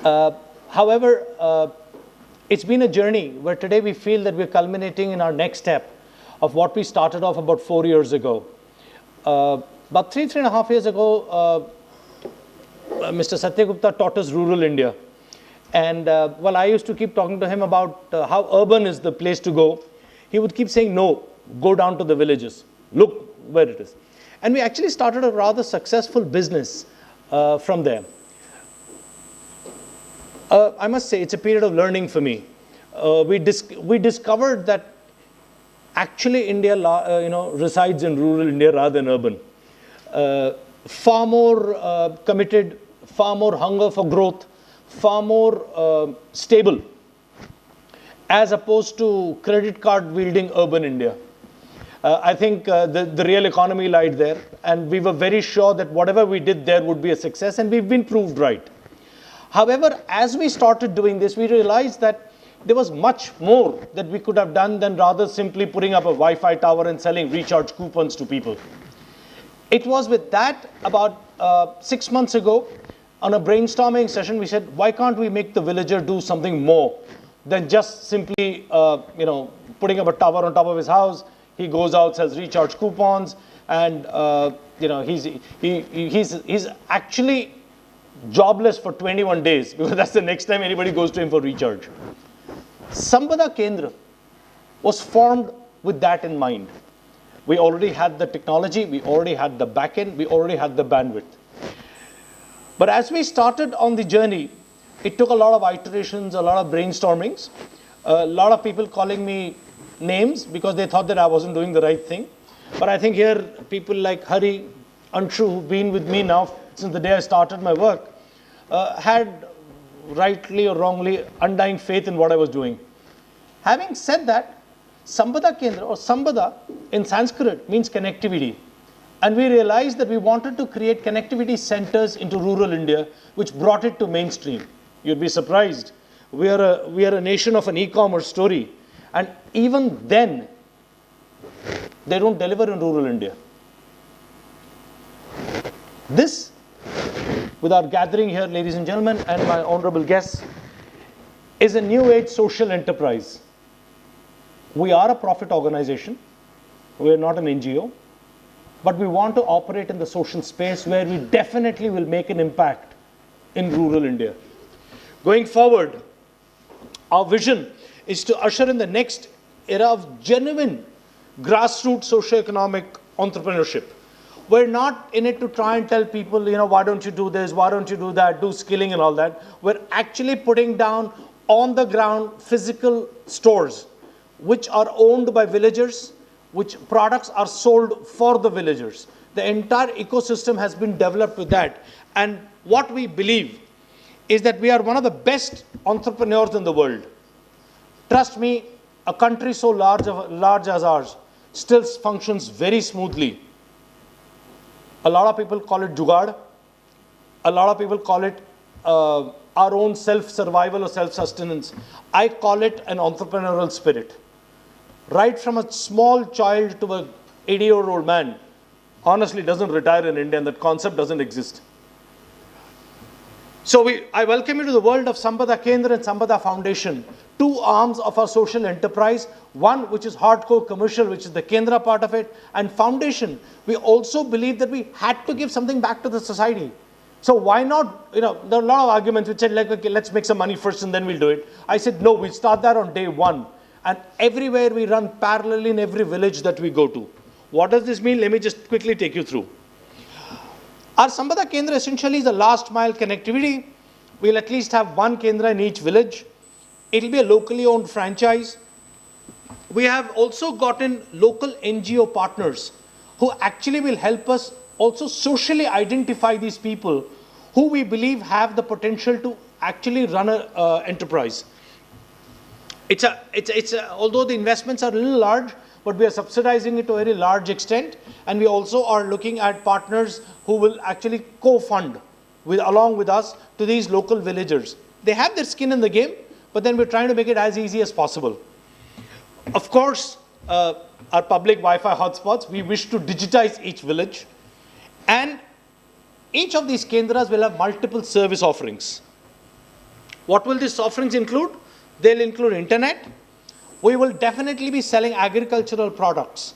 However, it's been a journey where today we feel that we're culminating in our next step of what we started off about 4 years ago. About three and a half years ago, Mr. Satyagupta taught us rural India. And well, I used to keep talking to him about how urban is the place to go. He would keep saying, no, go down to the villages. Look where it is. And we actually started a rather successful business from there. I must say, it's a period of learning for me. We discovered that actually India resides in rural India rather than urban. Far more committed, far more hunger for growth, far more stable, as opposed to credit card wielding urban India. I think the real economy lied there, and we were very sure that whatever we did there would be a success, and we've been proved right. However, as we started doing this, we realized that there was much more that we could have done than rather simply putting up a Wi-Fi tower and selling recharge coupons to people. It was with that about 6 months ago, on a brainstorming session, we said, why can't we make the villager do something more than just simply putting up a tower on top of his house? He goes out, sells recharge coupons, and he's actually jobless for 21 days, because that's the next time anybody goes to him for recharge. Sambaddha Kendra was formed with that in mind. We already had the technology, we already had the backend, we already had the bandwidth. But as we started on the journey, it took a lot of iterations, a lot of brainstormings, a lot of people calling me names because they thought that I wasn't doing the right thing. But I think here people like Hari, Anshu, who've been with me now since the day I started my work, had rightly or wrongly undying faith in what I was doing. Having said that, Sambaddha Kendra or Sambaddha in Sanskrit means connectivity. And we realized that we wanted to create connectivity centers into rural India, which brought it to mainstream. You'd be surprised. We are a nation of an e-commerce story. And even then, they don't deliver in rural India. This, with our gathering here, ladies and gentlemen, and my honorable guests, is a new age social enterprise. We are a profit organization. We are not an NGO. But we want to operate in the social space where we definitely will make an impact in rural India. Going forward, our vision is to usher in the next era of genuine grassroots socio-economic entrepreneurship. We're not in it to try and tell people, why don't you do this, why don't you do that, do skilling and all that. We're actually putting down on the ground physical stores, which are owned by villagers, which products are sold for the villagers. The entire ecosystem has been developed with that. And what we believe is that we are one of the best entrepreneurs in the world. Trust me, a country so large as ours still functions very smoothly. A lot of people call it jugaad. A lot of people call it our own self-survival or self-sustenance. I call it an entrepreneurial spirit. Right from a small child to an 80-year-old man, honestly doesn't retire in India, and that concept doesn't exist. So I welcome you to the world of Sambaddha Kendra and Sambaddha Foundation, two arms of our social enterprise, one which is hardcore commercial, which is the Kendra part of it, and foundation. We also believe that we had to give something back to the society. So why not, there are a lot of arguments which said, like, okay, let's make some money first and then we'll do it. I said, no, we'll start that on day one. And everywhere we run parallel in every village that we go to. What does this mean? Let me just quickly take you through. Our Sambaddha Kendra essentially is a last mile connectivity. We'll at least have one Kendra in each village. It'll be a locally owned franchise. We have also gotten local NGO partners who actually will help us also socially identify these people who we believe have the potential to actually run an enterprise. Although the investments are a little large, but we are subsidizing it to a very large extent, and we also are looking at partners who will actually co-fund along with us to these local villagers. They have their skin in the game, but then we're trying to make it as easy as possible. Of course, our public Wi-Fi hotspots, we wish to digitize each village, and each of these Kendras will have multiple service offerings. What will these offerings include? They'll include internet. We will definitely be selling agricultural products.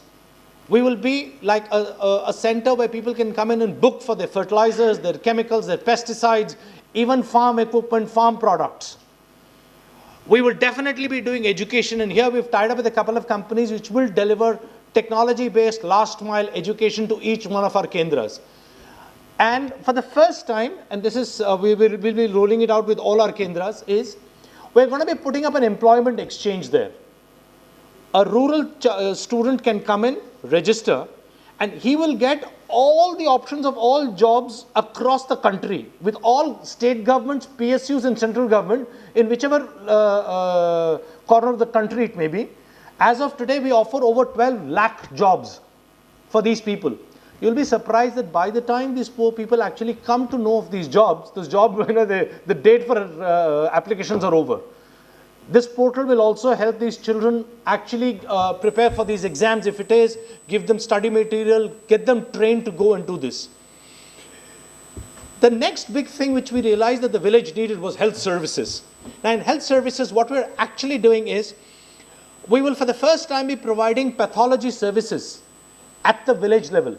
We will be like a center where people can come in and book for their fertilizers, their chemicals, their pesticides, even farm equipment, farm products. We will definitely be doing education, and here we've tied up with a couple of companies which will deliver technology-based last mile education to each one of our kendras. And for the first time, and this is, we'll be rolling it out with all our kendras, is we're going to be putting up an employment exchange there. A rural student can come in, register, and he will get all the options of all jobs across the country with all state governments, PSUs and central government in whichever corner of the country it may be. As of today, we offer over 12 lakh jobs for these people. You'll be surprised that by the time these poor people actually come to know of these jobs, the date for applications are over. This portal will also help these children actually prepare for these exams if it is, give them study material, get them trained to go and do this. The next big thing which we realized that the village needed was health services. Now in health services, what we're actually doing is, we will for the first time be providing pathology services at the village level.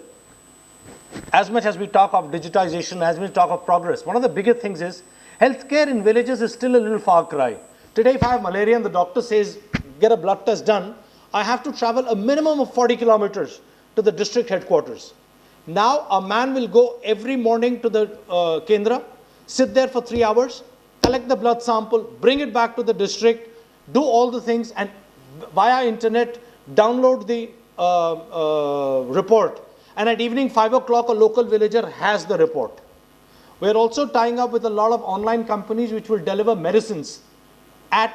As much as we talk of digitization, as we talk of progress, one of the bigger things is, healthcare in villages is still a little far cry. Today, if I have malaria and the doctor says, get a blood test done, I have to travel a minimum of 40 kilometers to the district headquarters. Now, a man will go every morning to the Kendra, sit there for 3 hours, collect the blood sample, bring it back to the district, do all the things, and via internet, download the report. And at evening 5 o'clock, a local villager has the report. We are also tying up with a lot of online companies which will deliver medicines at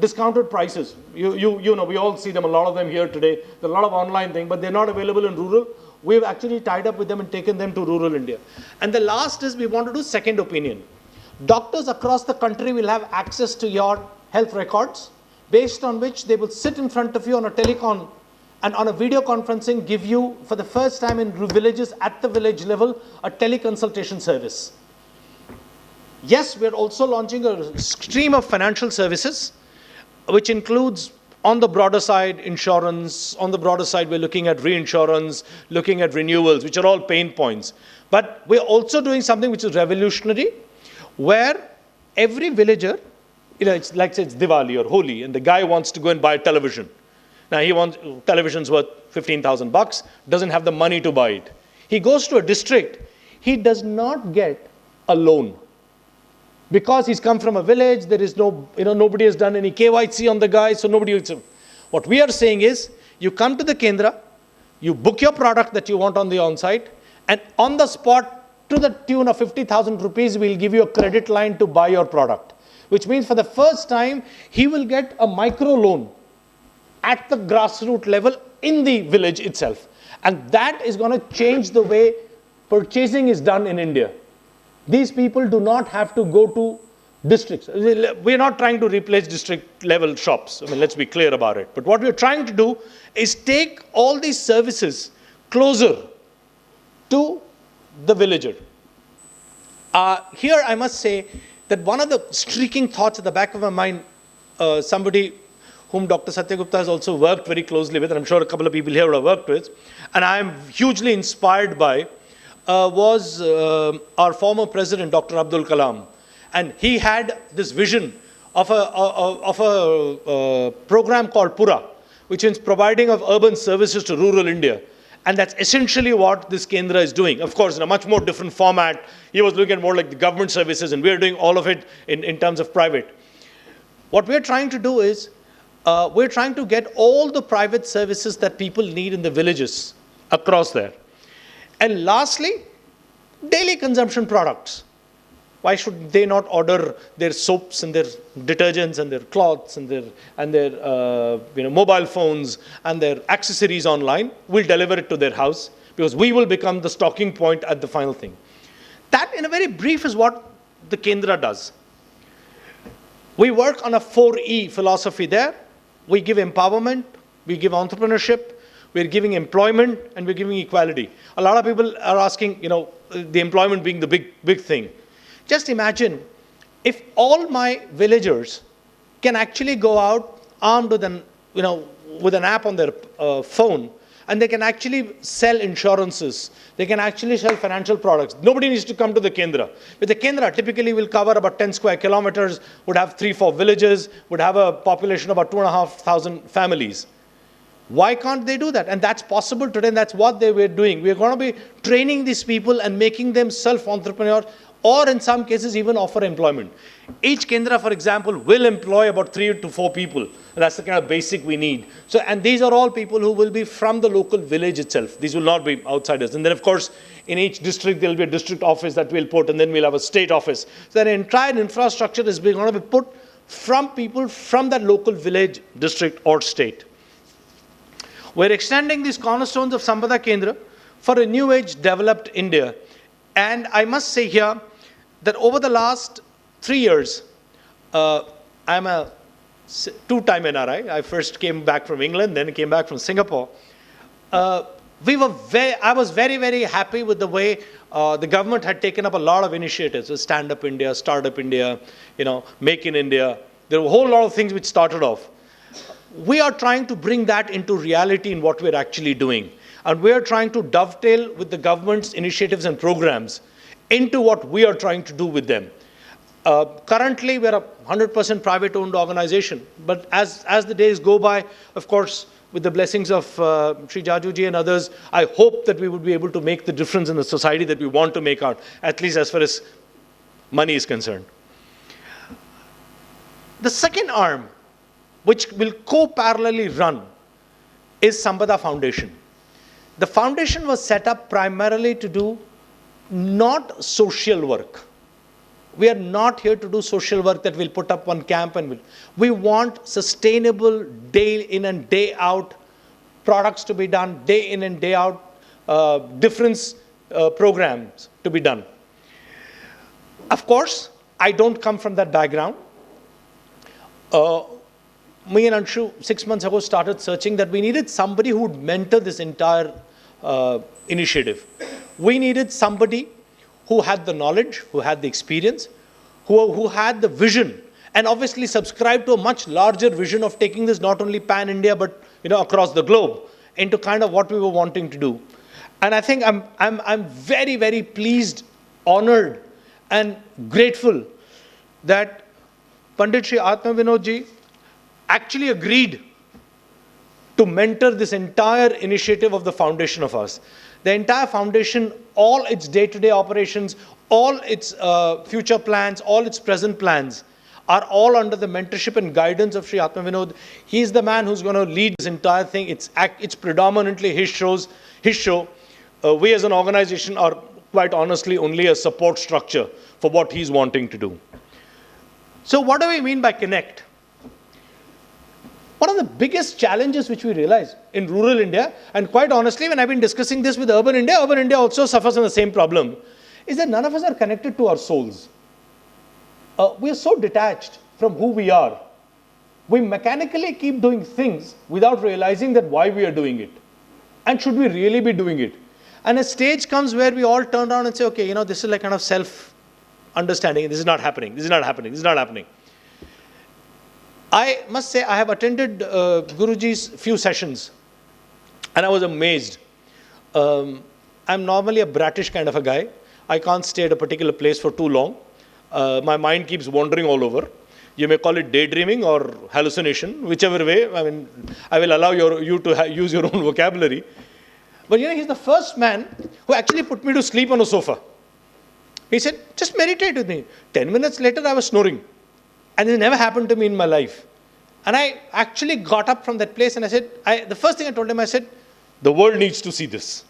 discounted prices. You know, we all see them, a lot of them here today. There are a lot of online things, but they're not available in rural. We've actually tied up with them and taken them to rural India. And the last is we want to do second opinion. Doctors across the country will have access to your health records, based on which they will sit in front of you on a telecon and on a video conferencing give you, for the first time in villages at the village level, a teleconsultation service. Yes, we're also launching a stream of financial services, which includes, on the broader side, insurance. On the broader side, we're looking at reinsurance, looking at renewals, which are all pain points. But we're also doing something which is revolutionary, where every villager, you know, it's like, say, it's Diwali or Holi, and the guy wants to go and buy a television. Now, he wants, television's worth 15,000 bucks, doesn't have the money to buy it. He goes to a district, he does not get a loan. Because he's come from a village, there is no, nobody has done any KYC on the guy, so nobody will. What we are saying is, you come to the Kendra, you book your product that you want on the on-site, and on the spot, to the tune of 50,000 rupees, we'll give you a credit line to buy your product. Which means for the first time, he will get a micro loan at the grassroots level in the village itself. And that is going to change the way purchasing is done in India. These people do not have to go to districts. We're not trying to replace district level shops. I mean, let's be clear about it. But what we're trying to do is take all these services closer to the villager. Here I must say that one of the streaking thoughts at the back of my mind, somebody whom Dr. Satyagupta has also worked very closely with, and I'm sure a couple of people here would have worked with, and I am hugely inspired by, was our former president, Dr. Abdul Kalam. And he had this vision of a program called Pura, which is providing of urban services to rural India. And that's essentially what this Kendra is doing. Of course, in a much more different format. He was looking at more like the government services, and we're doing all of it in terms of private. What we're trying to do is, we're trying to get all the private services that people need in the villages across there. And lastly, daily consumption products. Why should they not order their soaps and their detergents and their cloths and their mobile phones and their accessories online? We'll deliver it to their house because we will become the stocking point at the final thing. That, in a very brief, is what the Kendra does. We work on a 4E philosophy there. We give empowerment, we give entrepreneurship, we're giving employment, and we're giving equality. A lot of people are asking, the employment being the big thing. Just imagine if all my villagers can actually go out armed with an app on their phone, and they can actually sell insurances, they can actually sell financial products. Nobody needs to come to the Kendra. But the Kendra typically will cover about 10 square kilometers, would have 3-4 villages, would have a population of about 2,500 families. Why can't they do that? And that's possible today, and that's what they were doing. We're going to be training these people and making them self-entrepreneurs, or in some cases even offer employment. Each Kendra, for example, will employ about 3 to 4 people. That's the kind of basic we need. So, and these are all people who will be from the local village itself. These will not be outsiders. And then, of course, in each district, there will be a district office that we'll put, and then we'll have a state office. So the entire infrastructure is going to be put from people from that local village, district, or state. We're extending these cornerstones of Sambaddha Kendra for a new age developed India. And I must say here that over the last 3 years, I'm a two-time NRI. I first came back from England, then came back from Singapore. I was very, very happy with the way the government had taken up a lot of initiatives. So Stand Up India, Start Up India, Make in India. There were a whole lot of things which started off. We are trying to bring that into reality in what we're actually doing. And we are trying to dovetail with the government's initiatives and programs into what we are trying to do with them. Currently, we're a 100% private-owned organization. But as the days go by, of course, with the blessings of Sri Jajuji and others, I hope that we would be able to make the difference in the society that we want to make out, at least as far as money is concerned. The second arm, which will co-parallelly run, is Sambaddha Foundation. The foundation was set up primarily to do not social work. We are not here to do social work that we'll put up one camp and we want sustainable day in and day out products to be done, day in and day out different programs to be done. Of course, I don't come from that background. Me and Anshu 6 months ago started searching that we needed somebody who would mentor this entire initiative. We needed somebody who had the knowledge, who had the experience, who had the vision, and obviously subscribed to a much larger vision of taking this not only pan-India but across the globe into kind of what we were wanting to do. And I think I'm very, very pleased, honored, and grateful that Pandit Shri Atma Vinod ji actually agreed to mentor this entire initiative of the foundation of us. The entire foundation, all its day-to-day operations, all its future plans, all its present plans are all under the mentorship and guidance of Sri Atma Vinod. He's the man who's going to lead this entire thing. It's predominantly his show. We as an organization are quite honestly only a support structure for what he's wanting to do. So what do we mean by connect? One of the biggest challenges which we realize in rural India, and quite honestly, when I've been discussing this with urban India also suffers from the same problem, is that none of us are connected to our souls. We are so detached from who we are. We mechanically keep doing things without realizing that why we are doing it. And should we really be doing it? And a stage comes where we all turn around and say, okay, this is like kind of self-understanding. This is not happening. This is not happening. This is not happening. I must say I have attended Guruji's few sessions and I was amazed. I'm normally a bratish kind of a guy. I can't stay at a particular place for too long. My mind keeps wandering all over. You may call it daydreaming or hallucination, whichever way. I mean, I will allow you to use your own vocabulary. But he's the first man who actually put me to sleep on a sofa. He said, just meditate with me. 10 minutes later, I was snoring. And this never happened to me in my life. And I actually got up from that place and I said, the first thing I told him, I said, the world needs to see this.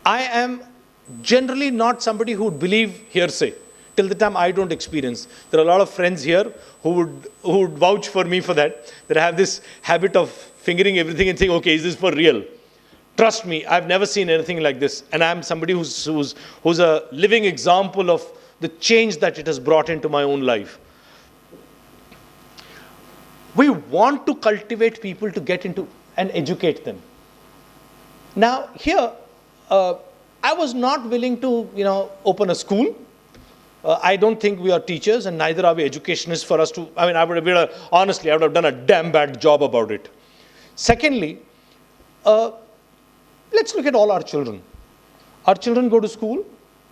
I am generally not somebody who would believe hearsay till the time I don't experience. There are a lot of friends here who would vouch for me for that I have this habit of fingering everything and saying, okay, is this for real? Trust me, I've never seen anything like this. And I'm somebody who's a living example of the change that it has brought into my own life. We want to cultivate people to get into and educate them. Now, here, I was not willing to, open a school. I don't think we are teachers, and neither are we educationists for us to, I mean, honestly, I would have done a damn bad job about it. Secondly, let's look at all our children. Our children go to school,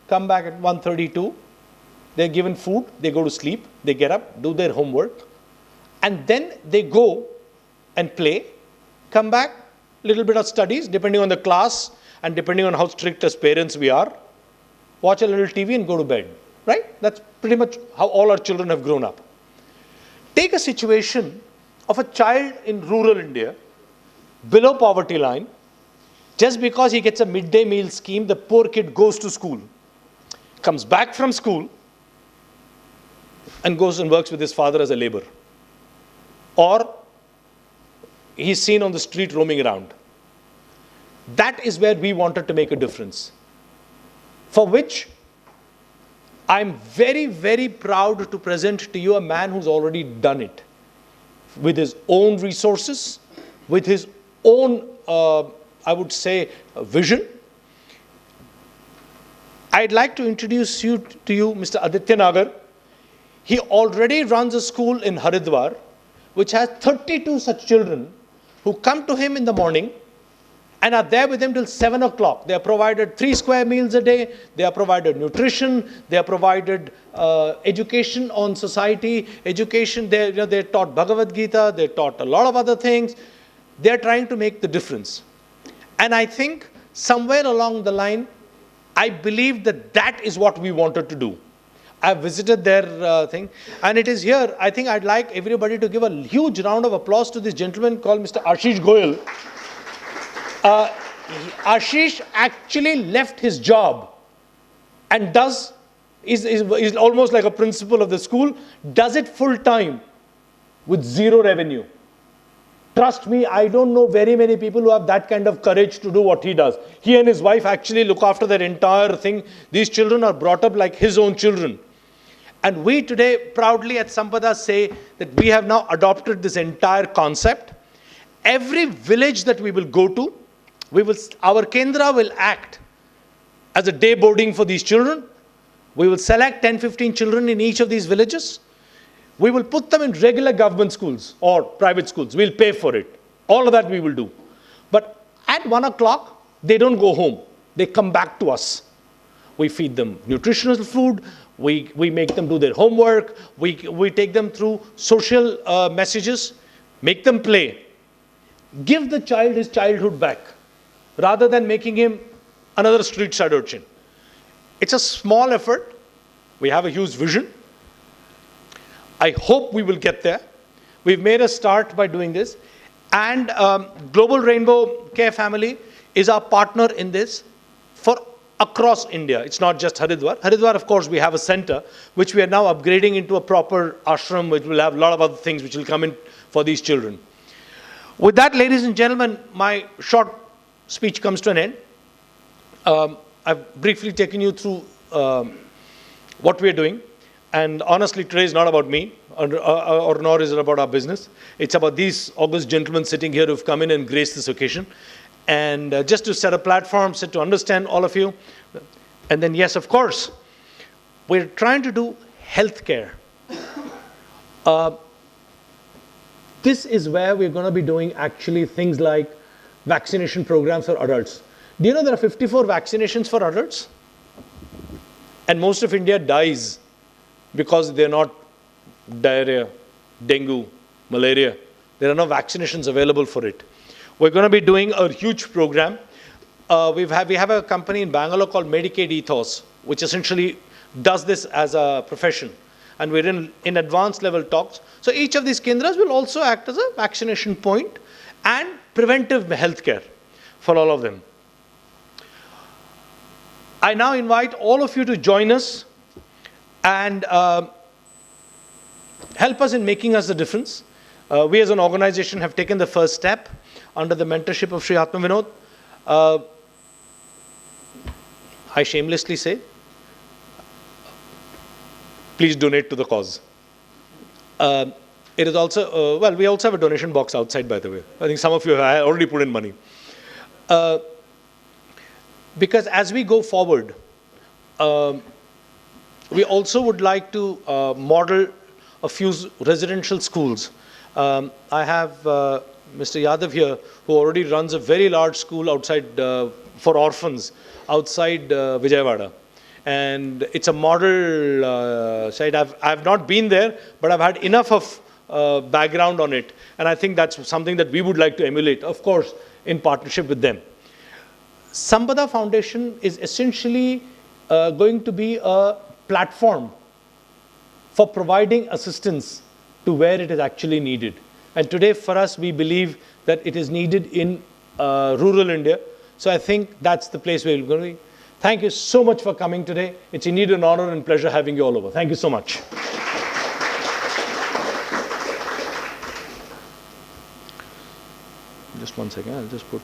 come back at 1:32, they're given food, they go to sleep, they get up, do their homework, and then they go and play, come back, little bit of studies, depending on the class and depending on how strict as parents we are, watch a little TV and go to bed, right? That's pretty much how all our children have grown up. Take a situation of a child in rural India, below poverty line. Just because he gets a midday meal scheme, the poor kid goes to school, comes back from school, and goes and works with his father as a laborer. Or he's seen on the street roaming around. That is where we wanted to make a difference, for which I'm very, very proud to present to you a man who's already done it with his own resources, with his own, I would say, vision. I'd like to introduce to you Mr. Aditya Nagar. He already runs a school in Haridwar, which has 32 such children who come to him in the morning and are there with him till 7 o'clock. They are provided 3 square meals a day. They are provided nutrition. They are provided education on society, education. They're taught Bhagavad Gita. They're taught a lot of other things. They're trying to make the difference. And I think somewhere along the line, I believe that that is what we wanted to do. I've visited their thing, and it is here. I think I'd like everybody to give a huge round of applause to this gentleman called Mr. Ashish Goyal. Ashish actually left his job and is almost like a principal of the school, does it full time with zero revenue. Trust me, I don't know very many people who have that kind of courage to do what he does. He and his wife actually look after their entire thing. These children are brought up like his own children. And we today proudly at Sambaddha say that we have now adopted this entire concept. Every village that we will go to, our Kendra will act as a day boarding for these children. We will select 10-15 children in each of these villages. We will put them in regular government schools or private schools. We'll pay for it. All of that we will do. But at 1 o'clock, they don't go home. They come back to us. We feed them nutritional food. We make them do their homework. We take them through social messages, make them play. Give the child his childhood back, rather than making him another street side urchin. It's a small effort. We have a huge vision. I hope we will get there. We've made a start by doing this. And Global Rainbow Care Family is our partner in this for across India. It's not just Haridwar. Haridwar, of course, we have a center, which we are now upgrading into a proper ashram, which will have a lot of other things which will come in for these children. With that, ladies and gentlemen, my short speech comes to an end. I've briefly taken you through what we are doing. And honestly, today is not about me, or nor is it about our business. It's about these august gentlemen sitting here who've come in and graced this occasion. And just to set a platform, to understand all of you. And then, yes, of course, we're trying to do healthcare. This is where we're going to be doing actually things like vaccination programs for adults. Do you know there are 54 vaccinations for adults? And most of India dies because they're not diarrhea, dengue, malaria. There are no vaccinations available for it. We're going to be doing a huge program. We have a company in Bangalore called Medicaid Ethos, which essentially does this as a profession. And we're in advanced level talks. So each of these kendras will also act as a vaccination point and preventive healthcare for all of them. I now invite all of you to join us and help us in making us the difference. We as an organization have taken the first step under the mentorship of Sri Atma Vinod. I shamelessly say, please donate to the cause. It is also, well, we also have a donation box outside, by the way. I think some of you have already put in money. Because as we go forward, We also would like to model a few residential schools. I have Mr. Yadav here, who already runs a very large school outside for orphans outside Vijayawada. And it's a model site. I've not been there, but I've had enough of background on it. And I think that's something that we would like to emulate, of course, in partnership with them. Sambaddha Foundation is essentially going to be a platform for providing assistance to where it is actually needed. And today, for us, we believe that it is needed in rural India. So I think that's the place where we're going to be. Thank you so much for coming today. It's indeed an honor and pleasure having you all over. Thank you so much. Just one second, I'll just put...